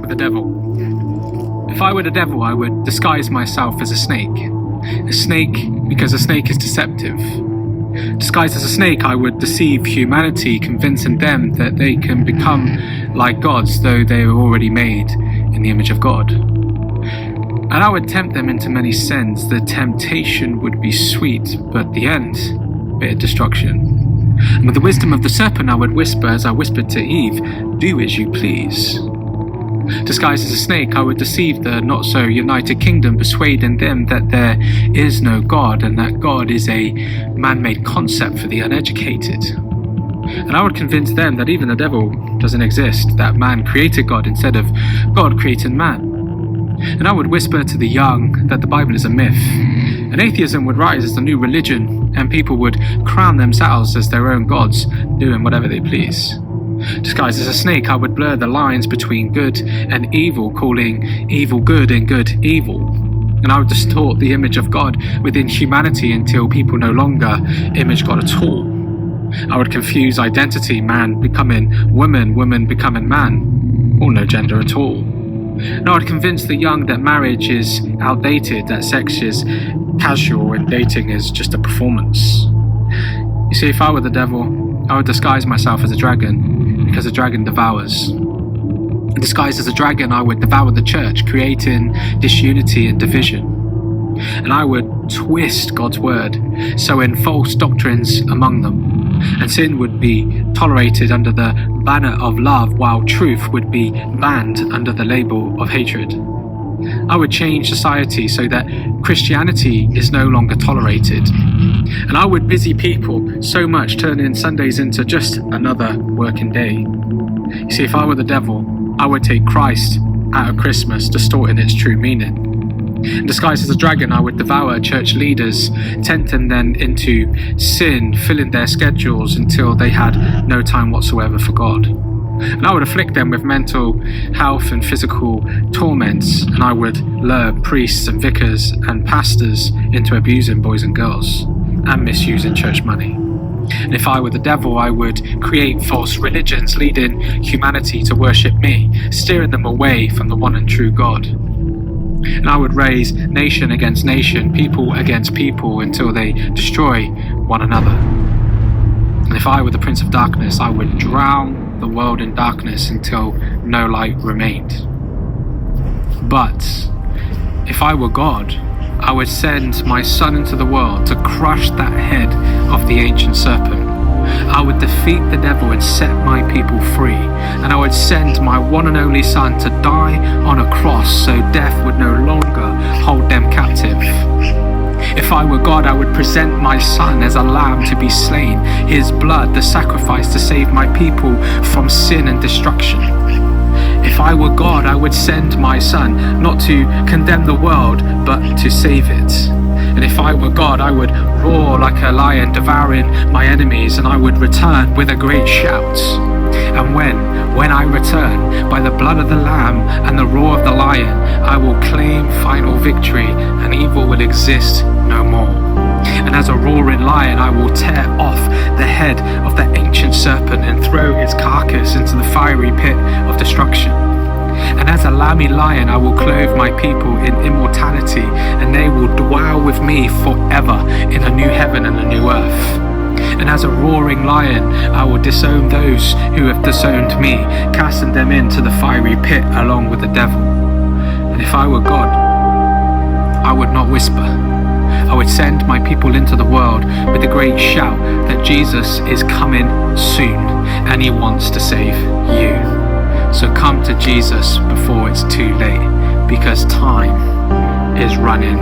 with the devil. If I were the devil, I would disguise myself as a snake. A snake because a snake is deceptive. Disguised as a snake, I would deceive humanity, convincing them that they can become like gods, though they are already made in the image of God. And I would tempt them into many sins. The temptation would be sweet, but the end, bitter destruction. And with the wisdom of the serpent, I would whisper, as I whispered to Eve, "Do as you please." Disguised as a snake, I would deceive the not-so-united kingdom, persuading them that there is no God and that God is a man-made concept for the uneducated. And I would convince them that even the devil doesn't exist, that man created God instead of God creating man. And I would whisper to the young that the Bible is a myth. And atheism would rise as the new religion, and people would crown themselves as their own gods, doing whatever they please. Disguised as a snake, I would blur the lines between good and evil, calling evil good and good evil. And I would distort the image of God within humanity until people no longer image God at all. I would confuse identity, man becoming woman, woman becoming man, or no gender at all. And I would convince the young that marriage is outdated, that sex is casual and dating is just a performance. You see, if I were the devil, I would disguise myself as a dragon, because a dragon devours. Disguised as a dragon, I would devour the church, creating disunity and division. And I would twist God's word, sowing false doctrines among them. And sin would be tolerated under the banner of love, while truth would be banned under the label of hatred. I would change society so that Christianity is no longer tolerated. And I would busy people so much, turning Sundays into just another working day. You see, if I were the devil, I would take Christ out of Christmas, distorting its true meaning. And disguised as a dragon, I would devour church leaders, tempting them into sin, filling their schedules until they had no time whatsoever for God. And I would afflict them with mental health and physical torments, and I would lure priests and vicars and pastors into abusing boys and girls and misusing church money. And if I were the devil, I would create false religions, leading humanity to worship me, steering them away from the one and true God. And I would raise nation against nation, people against people, until they destroy one another. And if I were the Prince of Darkness, I would drown the world in darkness until no light remained. But if I were God, I would send my Son into the world to crush that head of the ancient serpent. I would defeat the devil and set my people free. And I would send my one and only Son to die on a cross so death would no longer hold them captive. If I were God, I would present my Son as a lamb to be slain, his blood the sacrifice to save my people from sin and destruction. If I were God, I would send my Son not to condemn the world, but to save it. And if I were God, I would roar like a lion, devouring my enemies, and I would return with a great shout. And when I return, by the blood of the Lamb and the roar of the lion, I will claim final victory, and evil will exist no more. And as a roaring lion, I will tear off the head of the ancient serpent and throw its carcass into the fiery pit of destruction. And as a lammy lion, I will clothe my people in immortality, and they will dwell with me forever in a new heaven and a new earth. And as a roaring lion, I will disown those who have disowned me, casting them into the fiery pit along with the devil. And if I were God, I would not whisper. I would send my people into the world with a great shout that Jesus is coming soon, and he wants to save you. So come to Jesus before it's too late, because time is running